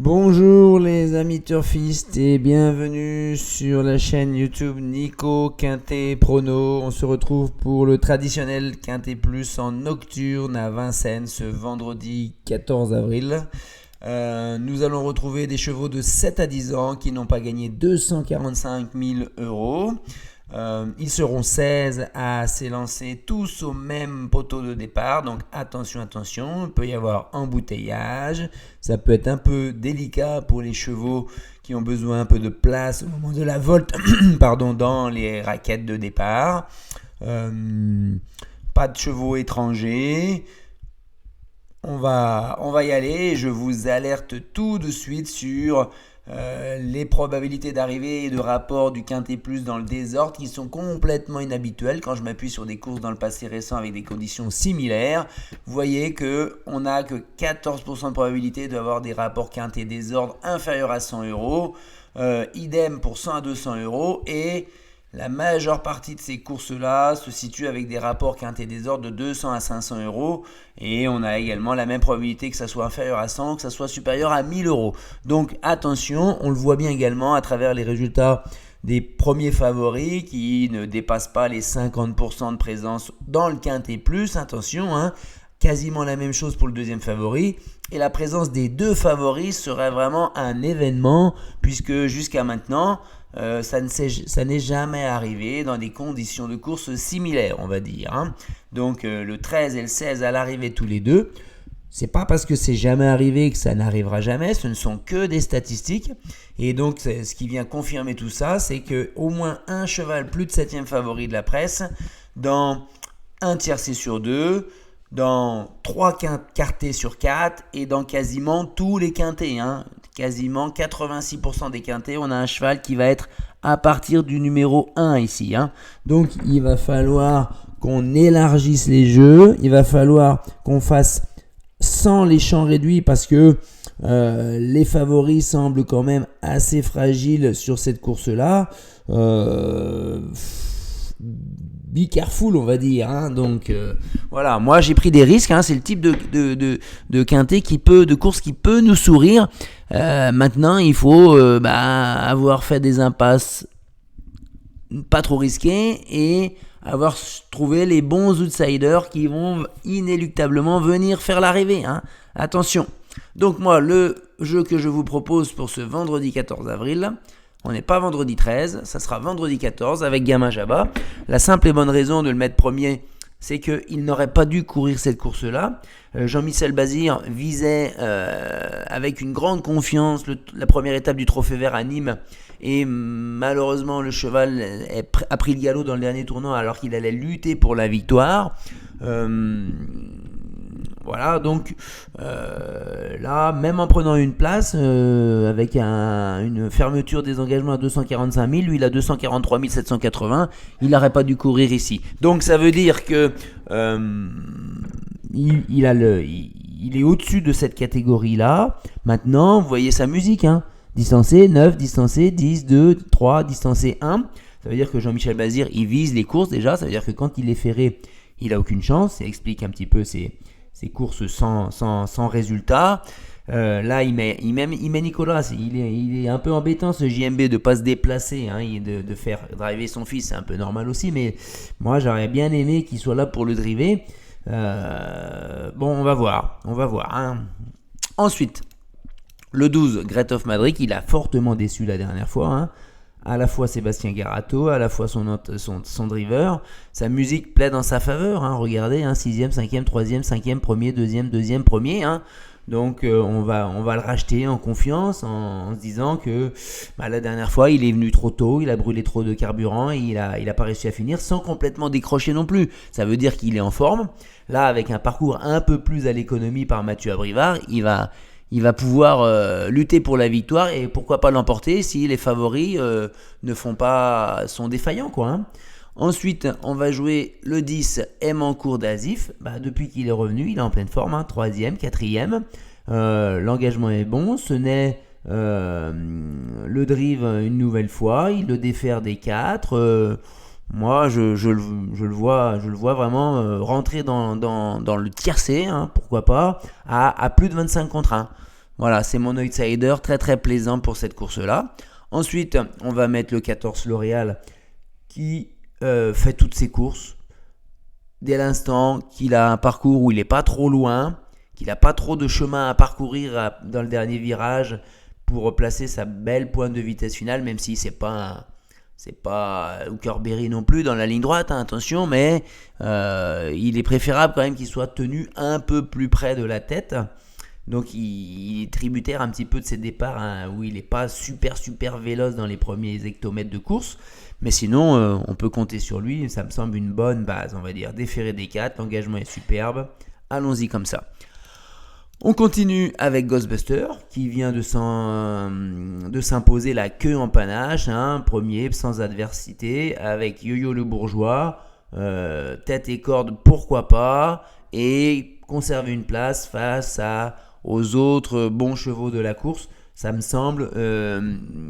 Bonjour les amis turfistes et bienvenue sur la chaîne YouTube Nico Quintet Prono. On se retrouve pour le traditionnel Quintet Plus en nocturne à Vincennes ce vendredi 14 avril. Nous allons retrouver des chevaux de 7 à 10 ans qui n'ont pas gagné 245 000 euros. Ils seront 16 à s'élancer tous au même poteau de départ, donc attention, il peut y avoir embouteillage, ça peut être un peu délicat pour les chevaux qui ont besoin un peu de place au moment de la volte dans les raquettes de départ. Pas de chevaux étrangers. On va y aller. Je vous alerte tout de suite sur les probabilités d'arrivée et de rapport du Quintet Plus dans le désordre qui sont complètement inhabituelles. Quand je m'appuie sur des courses dans le passé récent avec des conditions similaires, vous voyez qu'on n'a que 14% de probabilité d'avoir des rapports Quintet désordre inférieurs à 100 euros. Idem pour 100 à 200 euros et la majeure partie de ces courses-là se situe avec des rapports Quintet désordre de 200 à 500 euros. Et on a également la même probabilité que ça soit inférieur à 100, que ça soit supérieur à 1000 euros. Donc attention, on le voit bien également à travers les résultats des premiers favoris qui ne dépassent pas les 50% de présence dans le Quintet Plus. Attention, quasiment la même chose pour le deuxième favori. Et la présence des deux favoris serait vraiment un événement puisque jusqu'à maintenant, ça n'est jamais arrivé dans des conditions de course similaires, on va dire. Donc le 13 et le 16 à l'arrivée tous les deux. C'est pas parce que c'est jamais arrivé que ça n'arrivera jamais, ce ne sont que des statistiques. Et donc ce qui vient confirmer tout ça, c'est que au moins un cheval plus de 7e favori de la presse, dans un tiercé sur 2, dans 3 quartés sur 4 et dans quasiment tous les quintets. Quasiment 86% des quintets, on a un cheval qui va être à partir du numéro 1 ici. Donc il va falloir qu'on élargisse les jeux, il va falloir qu'on fasse sans les champs réduits parce que les favoris semblent quand même assez fragiles sur cette course-là. Be careful, on va dire. Donc voilà, moi j'ai pris des risques. C'est le type de quintet de course qui peut nous sourire. Maintenant, il faut avoir fait des impasses pas trop risquées et avoir trouvé les bons outsiders qui vont inéluctablement venir faire l'arrivée. Attention. Donc moi, le jeu que je vous propose pour ce vendredi 14 avril, on n'est pas vendredi 13, ça sera vendredi 14 avec Gamin Jabba. La simple et bonne raison de le mettre premier, c'est qu'il n'aurait pas dû courir cette course-là. Jean-Michel Bazir visait avec une grande confiance la première étape du Trophée Vert à Nîmes. Et malheureusement, le cheval a pris le galop dans le dernier tournant alors qu'il allait lutter pour la victoire. Voilà, donc là, même en prenant une place, avec une fermeture des engagements à 245 000, lui il a 243 780, il n'aurait pas dû courir ici. Donc ça veut dire que il est au-dessus de cette catégorie-là. Maintenant, vous voyez sa musique, distancé 9, distancé 10, 2, 3, distancé 1. Ça veut dire que Jean-Michel Bazir, il vise les courses déjà, ça veut dire que quand il est ferré, il n'a aucune chance. Ça explique un petit peu ces courses sans résultat. Là, il met Nicolas. Il est un peu embêtant ce JMB de ne pas se déplacer, de faire driver son fils. C'est un peu normal aussi, mais moi, j'aurais bien aimé qu'il soit là pour le driver. On va voir. Ensuite, le 12, Great of Madrid, il a fortement déçu la dernière fois. À la fois Sébastien Garato, à la fois son driver. Sa musique plaide en sa faveur. Regardez, 6e, 5e, 3e, 5e, 1er, 2e, 1er. Donc on va le racheter en confiance en se disant que la dernière fois il est venu trop tôt, il a brûlé trop de carburant et il a pas réussi à finir sans complètement décrocher non plus. Ça veut dire qu'il est en forme. Là, avec un parcours un peu plus à l'économie par Mathieu Abrivard, il va pouvoir lutter pour la victoire et pourquoi pas l'emporter si les favoris sont défaillants, Ensuite, on va jouer le 10 Emancourt d'Azif. Depuis qu'il est revenu, il est en pleine forme, 3e, 4e. L'engagement est bon. Ce n'est le drive une nouvelle fois. Il le défère des 4. Moi, je le vois rentrer dans le tiercé, pourquoi pas, à plus de 25 contre 1. Voilà, c'est mon outsider, très très plaisant pour cette course-là. Ensuite, on va mettre le 14 L'Oréal qui fait toutes ses courses. Dès l'instant qu'il a un parcours où il n'est pas trop loin, qu'il n'a pas trop de chemin à parcourir dans le dernier virage pour placer sa belle pointe de vitesse finale, même si c'est pas Hookerberry non plus dans la ligne droite, hein, attention, mais il est préférable quand même qu'il soit tenu un peu plus près de la tête. Donc il est tributaire un petit peu de ses départs, hein, où il n'est pas super véloce dans les premiers hectomètres de course. Mais sinon, on peut compter sur lui, ça me semble une bonne base, on va dire. Déféré des 4, l'engagement est superbe, allons-y comme ça. On continue avec Ghostbuster, qui vient de s'imposer la queue en panache, hein, premier, sans adversité, avec Yo-Yo le Bourgeois, tête et corde, pourquoi pas, et conserver une place face aux autres bons chevaux de la course. Ça me semble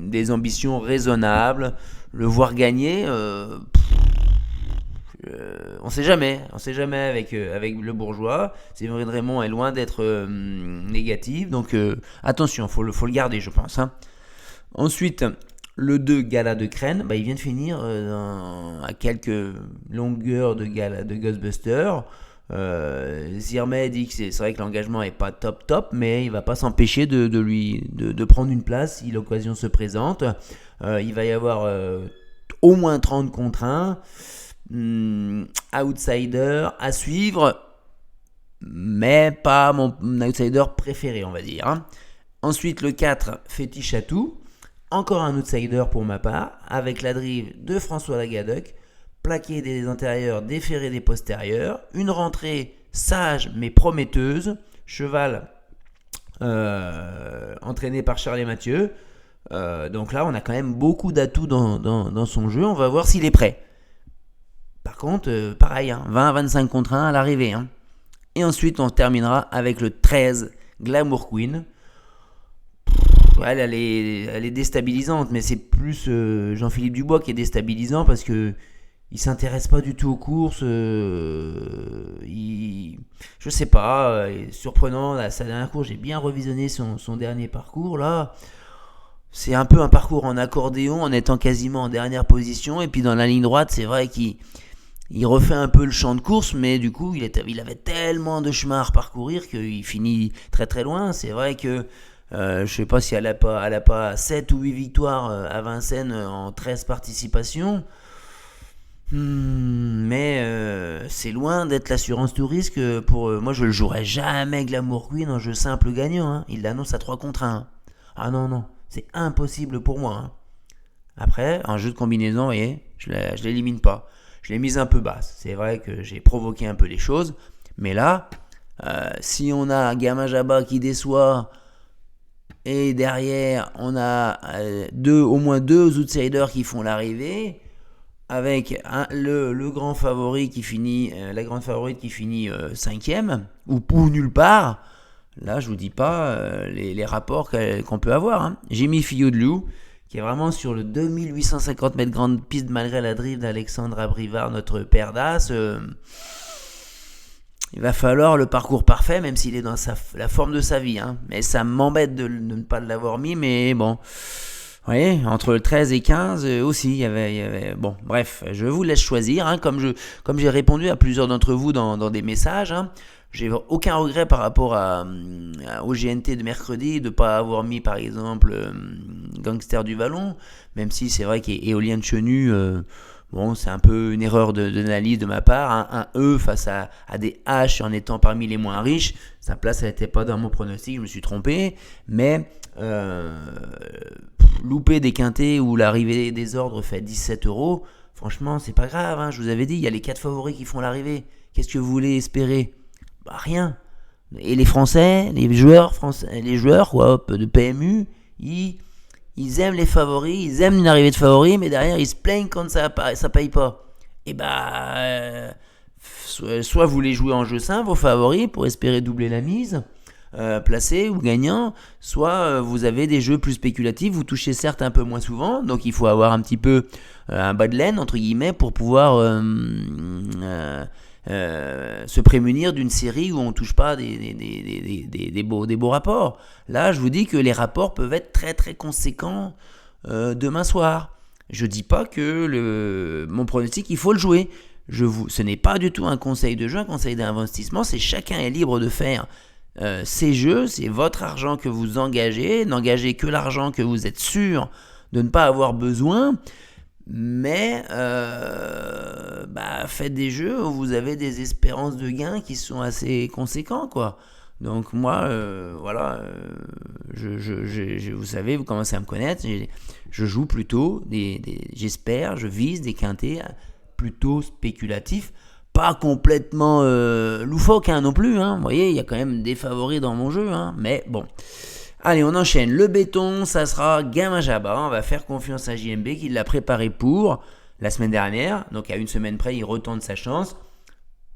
des ambitions raisonnables. Le voir gagner, on sait jamais avec le Bourgeois. Séverine Raymond est loin d'être négative, donc attention, faut le garder, je pense, hein. Ensuite, le 2 Gala de Crène, il vient de finir à quelques longueurs de Ghostbuster. Zirmet dit que c'est vrai que l'engagement est pas top, mais il va pas s'empêcher de prendre une place si l'occasion se présente. Il va y avoir au moins 30 contre 1. Outsider à suivre, mais pas mon outsider préféré, on va dire, hein. Ensuite, le 4 Fétiche Atout, encore un outsider pour ma part, avec la drive de François Lagadec, plaqué des antérieurs, déféré des postérieurs, une rentrée sage mais prometteuse, cheval entraîné par Charles Mathieu. Donc là, on a quand même beaucoup d'atouts dans son jeu, on va voir s'il est prêt. Par contre, pareil, hein, 20-25 contre 1 à l'arrivée, hein. Et ensuite, on terminera avec le 13 Glamour Queen. Elle est déstabilisante, mais c'est plus Jean-Philippe Dubois qui est déstabilisant parce que il s'intéresse pas du tout aux courses. Je sais pas, surprenant. Sa dernière course, j'ai bien revisionné son dernier parcours là. C'est un peu un parcours en accordéon en étant quasiment en dernière position. Et puis dans la ligne droite, c'est vrai qu'il refait un peu le champ de course, mais du coup, il avait tellement de chemin à reparcourir qu'il finit très très loin. C'est vrai que je sais pas si elle a pas 7 ou 8 victoires à Vincennes en 13 participations. Mais c'est loin d'être l'assurance tout risque pour moi. Je le jouerai jamais Glamour Queen en jeu simple gagnant, hein. Il l'annonce à 3 contre 1. Ah non, c'est impossible pour moi, hein. Après, un jeu de combinaison, vous voyez, je l'élimine pas. Je l'ai mise un peu basse. C'est vrai que j'ai provoqué un peu les choses. Mais là, si on a Gamin Jabba qui déçoit, et derrière, on a au moins 2 outsiders qui font l'arrivée, avec le grand favori qui finit, la grande favorite qui finit 5ème, ou nulle part. Là, je vous dis pas les rapports qu'on peut avoir, hein. J'ai mis Fillot de Loup, qui est vraiment sur le 2850 mètres grande piste malgré la drive d'Alexandre Abrivard, notre père d'As. Il va falloir le parcours parfait, même s'il est dans la forme de sa vie, hein. Mais ça m'embête de ne pas l'avoir mis, mais bon. Vous voyez, entre le 13 et 15 aussi, il y avait... Bon, bref, je vous laisse choisir, hein, comme j'ai répondu à plusieurs d'entre vous dans des messages, hein. J'ai aucun regret par rapport au GNT de mercredi de ne pas avoir mis par exemple Gangster du Vallon, même si c'est vrai qu'Éolien de Chenu, bon, c'est un peu une erreur d'analyse de ma part, hein. Un E face à des H en étant parmi les moins riches, sa place elle n'était pas dans mon pronostic, je me suis trompé, mais louper des quintés où l'arrivée des ordres fait 17€, franchement c'est pas grave, hein. Je vous avais dit, il y a les 4 favoris qui font l'arrivée, qu'est-ce que vous voulez espérer? Rien. Et les Français, les joueurs quoi, de PMU, ils aiment les favoris, ils aiment une arrivée de favoris, mais derrière ils se plaignent quand ça paye pas. Et soit vous les jouez en jeu simple, vos favoris, pour espérer doubler la mise, placé ou gagnant, soit vous avez des jeux plus spéculatifs, vous touchez certes un peu moins souvent, donc il faut avoir un petit peu un bas de laine, entre guillemets, pour pouvoir se prémunir d'une série où on ne touche pas des beaux rapports. Là, je vous dis que les rapports peuvent être très très conséquents demain soir. Je ne dis pas que mon pronostic, il faut le jouer. Ce n'est pas du tout un conseil de jeu, un conseil d'investissement. C'est chacun est libre de faire ces jeux. C'est votre argent que vous engagez. N'engagez que l'argent que vous êtes sûr de ne pas avoir besoin. Mais faites des jeux où vous avez des espérances de gains qui sont assez conséquents, quoi. Donc moi, vous savez, vous commencez à me connaître, je joue plutôt j'espère, je vise des quintés plutôt spéculatifs, pas complètement loufoques non plus, hein. Vous voyez, il y a quand même des favoris dans mon jeu, hein, mais bon. Allez, on enchaîne. Le béton, ça sera Gamin Jabba. On va faire confiance à JMB qui l'a préparé pour la semaine dernière. Donc à une semaine près, il retente sa chance.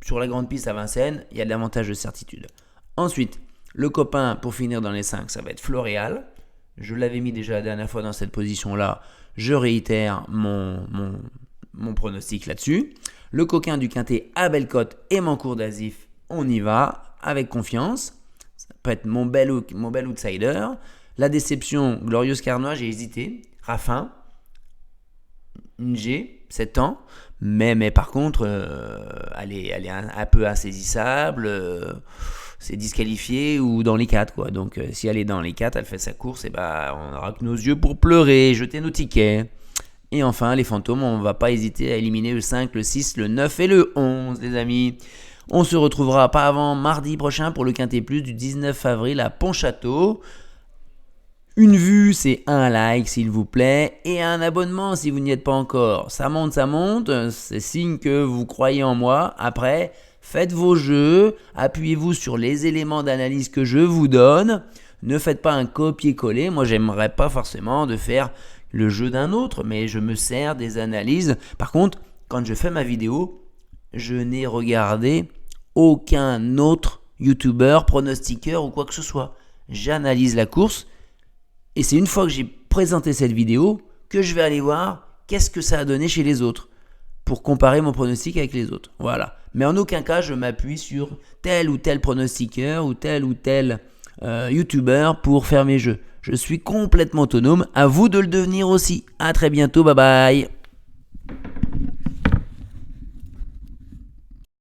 Sur la grande piste à Vincennes, il y a de l'avantage de certitude. Ensuite, le copain pour finir dans les 5, ça va être Floréal. Je l'avais mis déjà la dernière fois dans cette position-là. Je réitère mon pronostic là-dessus. Le coquin du quintet à Bellecote et Mancourt d'Azif, on y va avec confiance. Ça peut être mon bel outsider. La déception, Glorieuse Carnois, j'ai hésité. Raffin, Ng, 7 ans. Mais par contre, elle est un peu insaisissable. C'est disqualifié ou dans les 4, quoi. Donc si elle est dans les 4, elle fait sa course, et on n'aura que nos yeux pour pleurer, jeter nos tickets. Et enfin, les fantômes, on ne va pas hésiter à éliminer le 5, le 6, le 9 et le 11, les amis. On se retrouvera pas avant mardi prochain pour le Quintet Plus du 19 avril à Pontchâteau. Une vue, c'est un like s'il vous plaît, et un abonnement si vous n'y êtes pas encore. Ça monte, c'est signe que vous croyez en moi. Après, faites vos jeux, appuyez-vous sur les éléments d'analyse que je vous donne. Ne faites pas un copier-coller. Moi, j'aimerais pas forcément de faire le jeu d'un autre, mais je me sers des analyses. Par contre, quand je fais ma vidéo, je n'ai regardé aucun autre youtubeur, pronostiqueur ou quoi que ce soit. J'analyse la course. Et c'est une fois que j'ai présenté cette vidéo que je vais aller voir qu'est-ce que ça a donné chez les autres pour comparer mon pronostic avec les autres. Voilà. Mais en aucun cas, je m'appuie sur tel ou tel pronostiqueur ou tel youtubeur pour faire mes jeux. Je suis complètement autonome. À vous de le devenir aussi. À très bientôt. Bye bye.